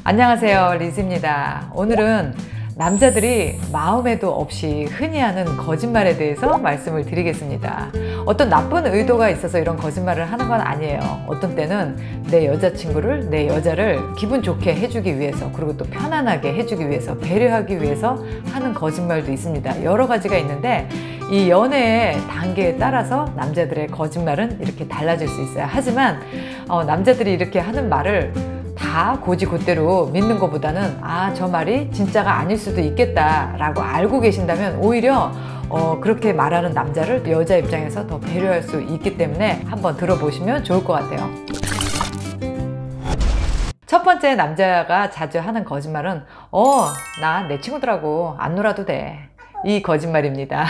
안녕하세요, 리즈입니다. 오늘은 남자들이 마음에도 없이 흔히 하는 거짓말에 대해서 말씀을 드리겠습니다. 어떤 나쁜 의도가 있어서 이런 거짓말을 하는 건 아니에요. 어떤 때는 내 여자친구를, 내 여자를 기분 좋게 해주기 위해서, 그리고 또 편안하게 해주기 위해서, 배려하기 위해서 하는 거짓말도 있습니다. 여러 가지가 있는데 이 연애의 단계에 따라서 남자들의 거짓말은 이렇게 달라질 수 있어요. 하지만 남자들이 이렇게 하는 말을 다 곧이곧대로 믿는 것보다는 저 말이 진짜가 아닐 수도 있겠다 라고 알고 계신다면 오히려 그렇게 말하는 남자를 여자 입장에서 더 배려할 수 있기 때문에 한번 들어보시면 좋을 것 같아요. 첫 번째, 남자가 자주 하는 거짓말은 나 내 친구들하고 안 놀아도 돼, 이 거짓말입니다.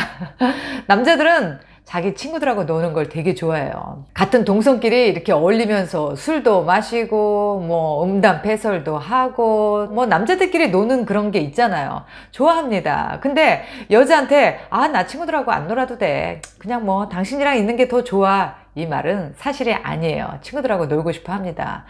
남자들은 자기 친구들하고 노는 걸 되게 좋아해요. 같은 동성끼리 이렇게 어울리면서 술도 마시고 뭐 음담패설도 하고 뭐 남자들끼리 노는 그런 게 있잖아요. 좋아합니다. 근데 여자한테 나 친구들하고 안 놀아도 돼, 그냥 뭐 당신이랑 있는 게 더 좋아, 이 말은 사실이 아니에요. 친구들하고 놀고 싶어 합니다.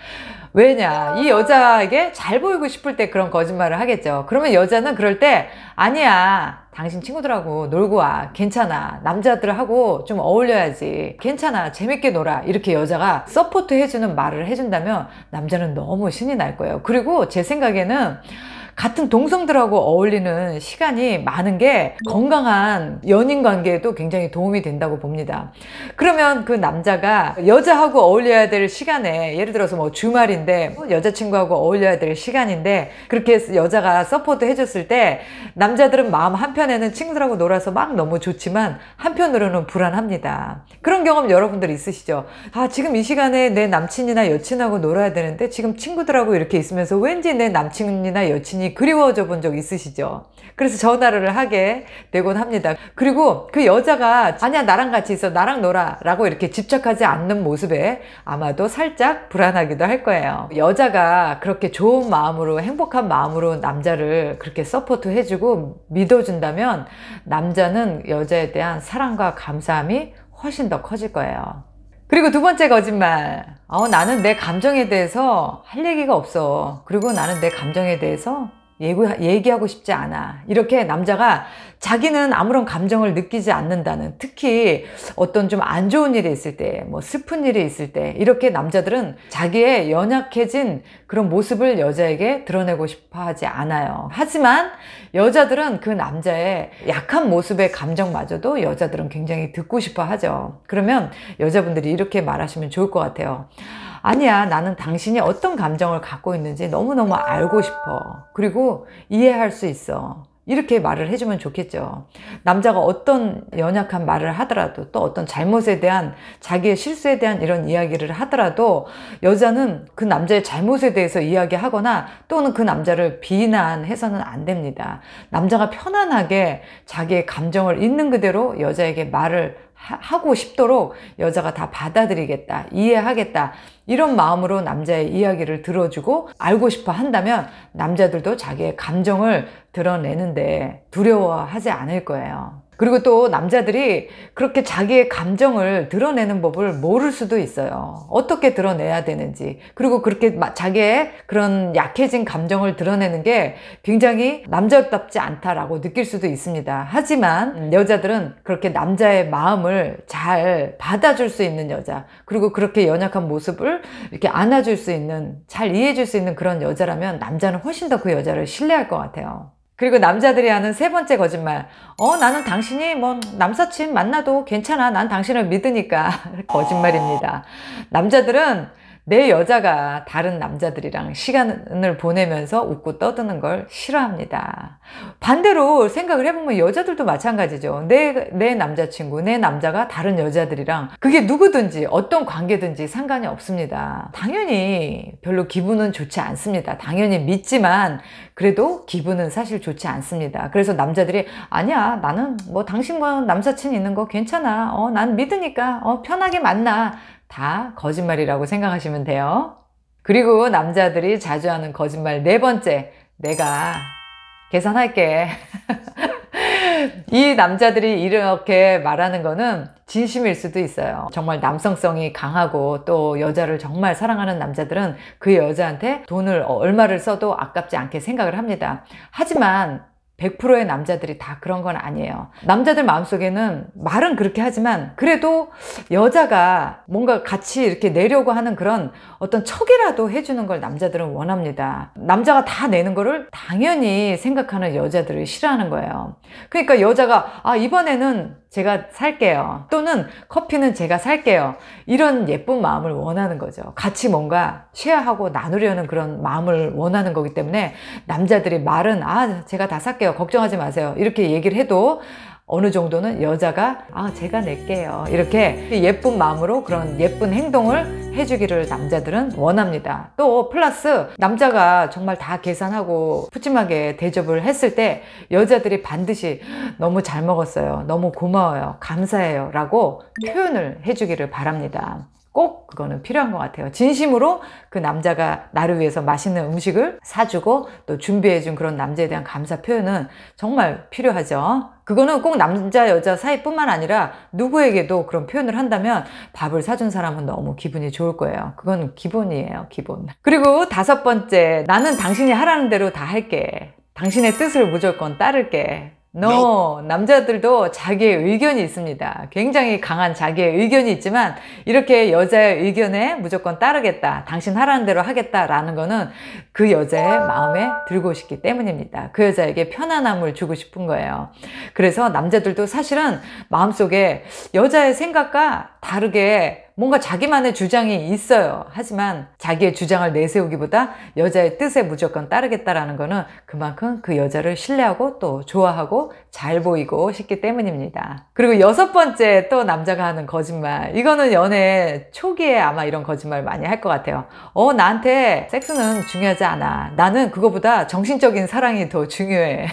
왜냐, 이 여자에게 잘 보이고 싶을 때 그런 거짓말을 하겠죠. 그러면 여자는 그럴 때 아니야, 당신 친구들하고 놀고 와, 괜찮아, 남자들하고 좀 어울려야지, 괜찮아, 재밌게 놀아, 이렇게 여자가 서포트 해주는 말을 해준다면 남자는 너무 신이 날 거예요. 그리고 제 생각에는 같은 동성들하고 어울리는 시간이 많은 게 건강한 연인 관계에도 굉장히 도움이 된다고 봅니다. 그러면 그 남자가 여자하고 어울려야 될 시간에, 예를 들어서 뭐 주말인데 여자친구하고 어울려야 될 시간인데 그렇게 여자가 서포트 해줬을 때 남자들은 마음 한편에는 친구들하고 놀아서 막 너무 좋지만 한편으로는 불안합니다. 그런 경험 여러분들 있으시죠? 지금 이 시간에 내 남친이나 여친하고 놀아야 되는데 지금 친구들하고 이렇게 있으면서 왠지 내 남친이나 여친이 그리워져 본 적 있으시죠? 그래서 전화를 하게 되곤 합니다. 그리고 그 여자가 아니야, 나랑 같이 있어, 나랑 놀아 라고 이렇게 집착하지 않는 모습에 아마도 살짝 불안하기도 할 거예요. 여자가 그렇게 좋은 마음으로, 행복한 마음으로 남자를 그렇게 서포트 해주고 믿어준다면 남자는 여자에 대한 사랑과 감사함이 훨씬 더 커질 거예요. 그리고 두 번째 거짓말, 나는 내 감정에 대해서 할 얘기가 없어, 그리고 나는 내 감정에 대해서 얘기하고 싶지 않아, 이렇게 남자가 자기는 아무런 감정을 느끼지 않는다는, 특히 어떤 좀 안 좋은 일이 있을 때, 뭐 슬픈 일이 있을 때, 이렇게 남자들은 자기의 연약해진 그런 모습을 여자에게 드러내고 싶어 하지 않아요. 하지만 여자들은 그 남자의 약한 모습의 감정마저도 여자들은 굉장히 듣고 싶어 하죠. 그러면 여자분들이 이렇게 말하시면 좋을 것 같아요. 아니야, 나는 당신이 어떤 감정을 갖고 있는지 너무너무 알고 싶어, 그리고 이해할 수 있어, 이렇게 말을 해주면 좋겠죠. 남자가 어떤 연약한 말을 하더라도, 또 어떤 잘못에 대한, 자기의 실수에 대한 이런 이야기를 하더라도 여자는 그 남자의 잘못에 대해서 이야기하거나 또는 그 남자를 비난해서는 안 됩니다. 남자가 편안하게 자기의 감정을 있는 그대로 여자에게 말을 하고 싶도록 여자가 다 받아들이겠다, 이해하겠다, 이런 마음으로 남자의 이야기를 들어주고 알고 싶어 한다면 남자들도 자기의 감정을 드러내는데 두려워하지 않을 거예요. 그리고 또 남자들이 그렇게 자기의 감정을 드러내는 법을 모를 수도 있어요. 어떻게 드러내야 되는지. 그리고 그렇게 자기의 그런 약해진 감정을 드러내는 게 굉장히 남자답지 않다라고 느낄 수도 있습니다. 하지만 여자들은 그렇게 남자의 마음을 잘 받아줄 수 있는 여자, 그리고 그렇게 연약한 모습을 이렇게 안아줄 수 있는, 잘 이해해줄 수 있는 그런 여자라면 남자는 훨씬 더 그 여자를 신뢰할 것 같아요. 그리고 남자들이 하는 세 번째 거짓말, 나는 당신이 뭐 남사친 만나도 괜찮아, 난 당신을 믿으니까. 거짓말입니다. 남자들은 내 여자가 다른 남자들이랑 시간을 보내면서 웃고 떠드는 걸 싫어합니다. 반대로 생각을 해보면 여자들도 마찬가지죠. 내 남자친구, 내 남자가 다른 여자들이랑, 그게 누구든지 어떤 관계든지 상관이 없습니다. 당연히 별로 기분은 좋지 않습니다. 당연히 믿지만 그래도 기분은 사실 좋지 않습니다. 그래서 남자들이 아니야, 나는 뭐 당신과 남사친 있는 거 괜찮아, 난 믿으니까 편하게 만나, 다 거짓말이라고 생각하시면 돼요. 그리고 남자들이 자주 하는 거짓말 네 번째, 내가 계산할게. 이 남자들이 이렇게 말하는 거는 진심일 수도 있어요. 정말 남성성이 강하고 또 여자를 정말 사랑하는 남자들은 그 여자한테 돈을 얼마를 써도 아깝지 않게 생각을 합니다. 하지만 100%의 남자들이 다 그런 건 아니에요. 남자들 마음속에는 말은 그렇게 하지만 그래도 여자가 뭔가 같이 이렇게 내려고 하는 그런 어떤 척이라도 해주는 걸 남자들은 원합니다. 남자가 다 내는 거를 당연히 생각하는 여자들을 싫어하는 거예요. 그러니까 여자가 이번에는 제가 살게요. 또는 커피는 제가 살게요. 이런 예쁜 마음을 원하는 거죠. 같이 뭔가 쉐어하고 나누려는 그런 마음을 원하는 거기 때문에 남자들이 말은 제가 다 살게요. 걱정하지 마세요. 이렇게 얘기를 해도 어느 정도는 여자가 제가 낼게요. 이렇게 예쁜 마음으로 그런 예쁜 행동을 해주기를 남자들은 원합니다. 또 플러스 남자가 정말 다 계산하고 푸짐하게 대접을 했을 때 여자들이 반드시 너무 잘 먹었어요. 너무 고마워요. 감사해요. 라고 표현을 해주기를 바랍니다. 꼭 그거는 필요한 것 같아요. 진심으로 그 남자가 나를 위해서 맛있는 음식을 사주고 또 준비해준 그런 남자에 대한 감사 표현은 정말 필요하죠. 그거는 꼭 남자 여자 사이뿐만 아니라 누구에게도 그런 표현을 한다면 밥을 사준 사람은 너무 기분이 좋을 거예요. 그건 기본이에요, 기본. 그리고 5번째, 나는 당신이 하라는 대로 다 할게. 당신의 뜻을 무조건 따를게. 남자들도 자기의 의견이 있습니다. 굉장히 강한 자기의 의견이 있지만 이렇게 여자의 의견에 무조건 따르겠다, 당신 하라는 대로 하겠다 라는 거는 그 여자의 마음에 들고 싶기 때문입니다. 그 여자에게 편안함을 주고 싶은 거예요. 그래서 남자들도 사실은 마음속에 여자의 생각과 다르게 뭔가 자기만의 주장이 있어요. 하지만 자기의 주장을 내세우기보다 여자의 뜻에 무조건 따르겠다라는 거는 그만큼 그 여자를 신뢰하고 또 좋아하고 잘 보이고 싶기 때문입니다. 그리고 6번째, 또 남자가 하는 거짓말. 이거는 연애 초기에 아마 이런 거짓말 많이 할 것 같아요. 나한테 섹스는 중요하지 않아. 나는 그거보다 정신적인 사랑이 더 중요해.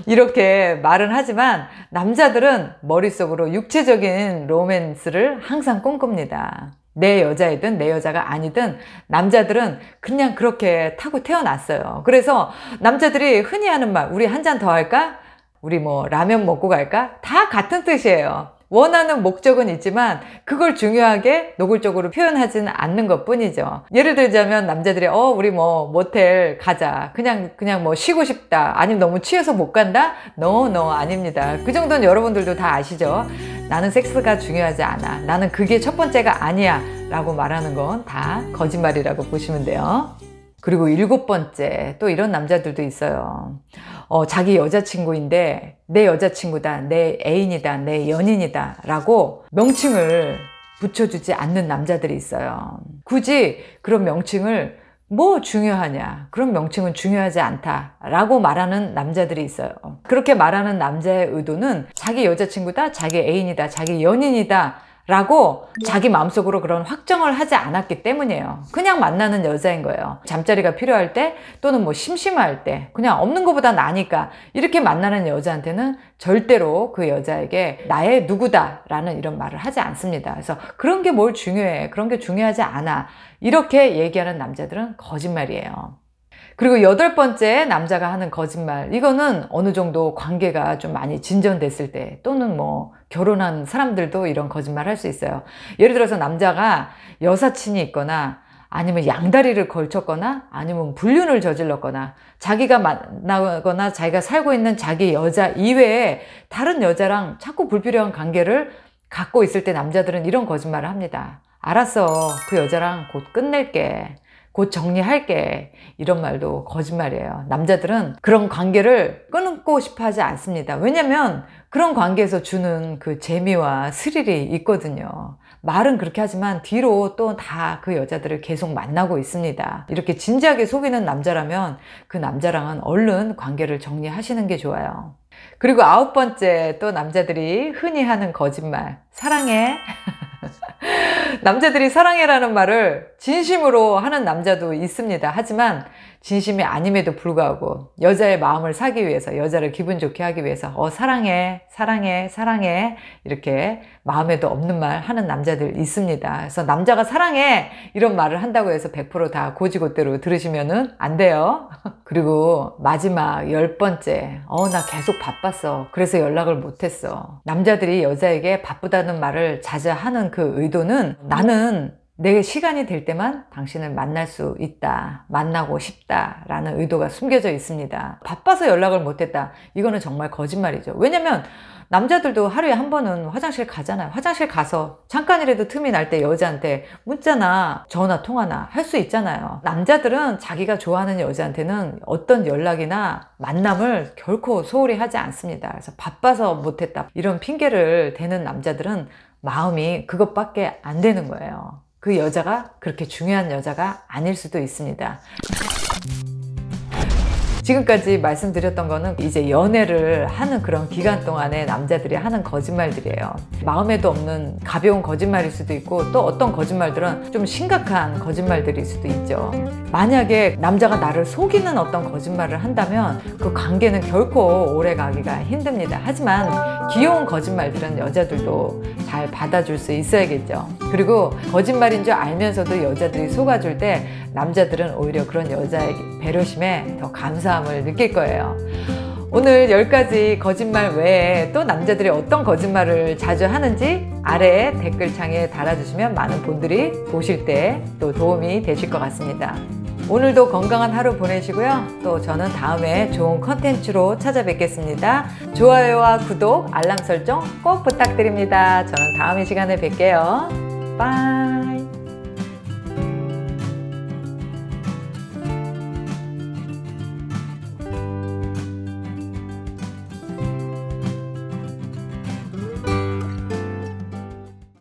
이렇게 말은 하지만 남자들은 머릿속으로 육체적인 로맨스를 항상 꿈꿉니다. 내 여자이든 내 여자가 아니든 남자들은 그냥 그렇게 타고 태어났어요. 그래서 남자들이 흔히 하는 말, 우리 한 잔 더 할까? 우리 뭐 라면 먹고 갈까? 다 같은 뜻이에요. 원하는 목적은 있지만 그걸 중요하게 노골적으로 표현하지는 않는 것 뿐이죠. 예를 들자면 남자들이 우리 뭐 모텔 가자, 그냥 뭐 쉬고 싶다, 아니면 너무 취해서 못 간다? No, 아닙니다. 그 정도는 여러분들도 다 아시죠? 나는 섹스가 중요하지 않아, 나는 그게 첫 번째가 아니야 라고 말하는 건 다 거짓말이라고 보시면 돼요. 그리고 7번째, 또 이런 남자들도 있어요. 자기 여자친구인데 내 여자친구다, 내 애인이다, 내 연인이다 라고 명칭을 붙여주지 않는 남자들이 있어요. 굳이 그런 명칭을 뭐 중요하냐, 그런 명칭은 중요하지 않다 라고 말하는 남자들이 있어요. 그렇게 말하는 남자의 의도는 자기 여자친구다, 자기 애인이다, 자기 연인이다 라고 자기 마음속으로 그런 확정을 하지 않았기 때문이에요. 그냥 만나는 여자인 거예요. 잠자리가 필요할 때 또는 뭐 심심할 때 그냥 없는 것보다 나니까 이렇게 만나는 여자한테는 절대로 그 여자에게 나의 누구다 라는 이런 말을 하지 않습니다. 그래서 그런 게 뭘 중요해, 그런 게 중요하지 않아, 이렇게 얘기하는 남자들은 거짓말이에요. 그리고 8번째, 남자가 하는 거짓말. 이거는 어느 정도 관계가 좀 많이 진전됐을 때 또는 뭐 결혼한 사람들도 이런 거짓말 할 수 있어요. 예를 들어서 남자가 여사친이 있거나 아니면 양다리를 걸쳤거나 아니면 불륜을 저질렀거나 자기가 만나거나 자기가 살고 있는 자기 여자 이외에 다른 여자랑 자꾸 불필요한 관계를 갖고 있을 때 남자들은 이런 거짓말을 합니다. 알았어, 그 여자랑 곧 끝낼게, 곧 정리할게, 이런 말도 거짓말이에요. 남자들은 그런 관계를 끊고 싶어 하지 않습니다. 왜냐면 그런 관계에서 주는 그 재미와 스릴이 있거든요. 말은 그렇게 하지만 뒤로 또 다 그 여자들을 계속 만나고 있습니다. 이렇게 진지하게 속이는 남자라면 그 남자랑은 얼른 관계를 정리하시는 게 좋아요. 그리고 9번째, 또 남자들이 흔히 하는 거짓말. 사랑해. 남자들이 사랑해라는 말을 진심으로 하는 남자도 있습니다. 하지만 진심이 아님에도 불구하고 여자의 마음을 사기 위해서, 여자를 기분 좋게 하기 위해서 사랑해, 사랑해, 사랑해 이렇게 마음에도 없는 말 하는 남자들 있습니다. 그래서 남자가 사랑해 이런 말을 한다고 해서 100% 다 고지고대로 들으시면은 안 돼요. 그리고 마지막 10번째, 나 계속 바빴어. 그래서 연락을 못했어. 남자들이 여자에게 바쁘다는 말을 자주 하는 그 의도는, 나는 내 시간이 될 때만 당신을 만날 수 있다, 만나고 싶다 라는 의도가 숨겨져 있습니다. 바빠서 연락을 못했다, 이거는 정말 거짓말이죠. 왜냐면 남자들도 하루에 한 번은 화장실 가잖아요. 화장실 가서 잠깐이라도 틈이 날 때 여자한테 문자나 전화 통화나 할 수 있잖아요. 남자들은 자기가 좋아하는 여자한테는 어떤 연락이나 만남을 결코 소홀히 하지 않습니다. 그래서 바빠서 못했다 이런 핑계를 대는 남자들은 마음이 그것밖에 안 되는 거예요. 그 여자가 그렇게 중요한 여자가 아닐 수도 있습니다. 지금까지 말씀드렸던 거는 이제 연애를 하는 그런 기간 동안에 남자들이 하는 거짓말들이에요. 마음에도 없는 가벼운 거짓말일 수도 있고, 또 어떤 거짓말들은 좀 심각한 거짓말들일 수도 있죠. 만약에 남자가 나를 속이는 어떤 거짓말을 한다면 그 관계는 결코 오래 가기가 힘듭니다. 하지만 귀여운 거짓말들은 여자들도 잘 받아줄 수 있어야겠죠. 그리고 거짓말인 줄 알면서도 여자들이 속아줄 때 남자들은 오히려 그런 여자의 배려심에 더 감사함을 느낄 거예요. 오늘 10가지 거짓말 외에 또 남자들이 어떤 거짓말을 자주 하는지 아래 댓글창에 달아주시면 많은 분들이 보실 때 또 도움이 되실 것 같습니다. 오늘도 건강한 하루 보내시고요. 또 저는 다음에 좋은 컨텐츠로 찾아뵙겠습니다. 좋아요와 구독, 알람 설정 꼭 부탁드립니다. 저는 다음 이 시간에 뵐게요. 빠이.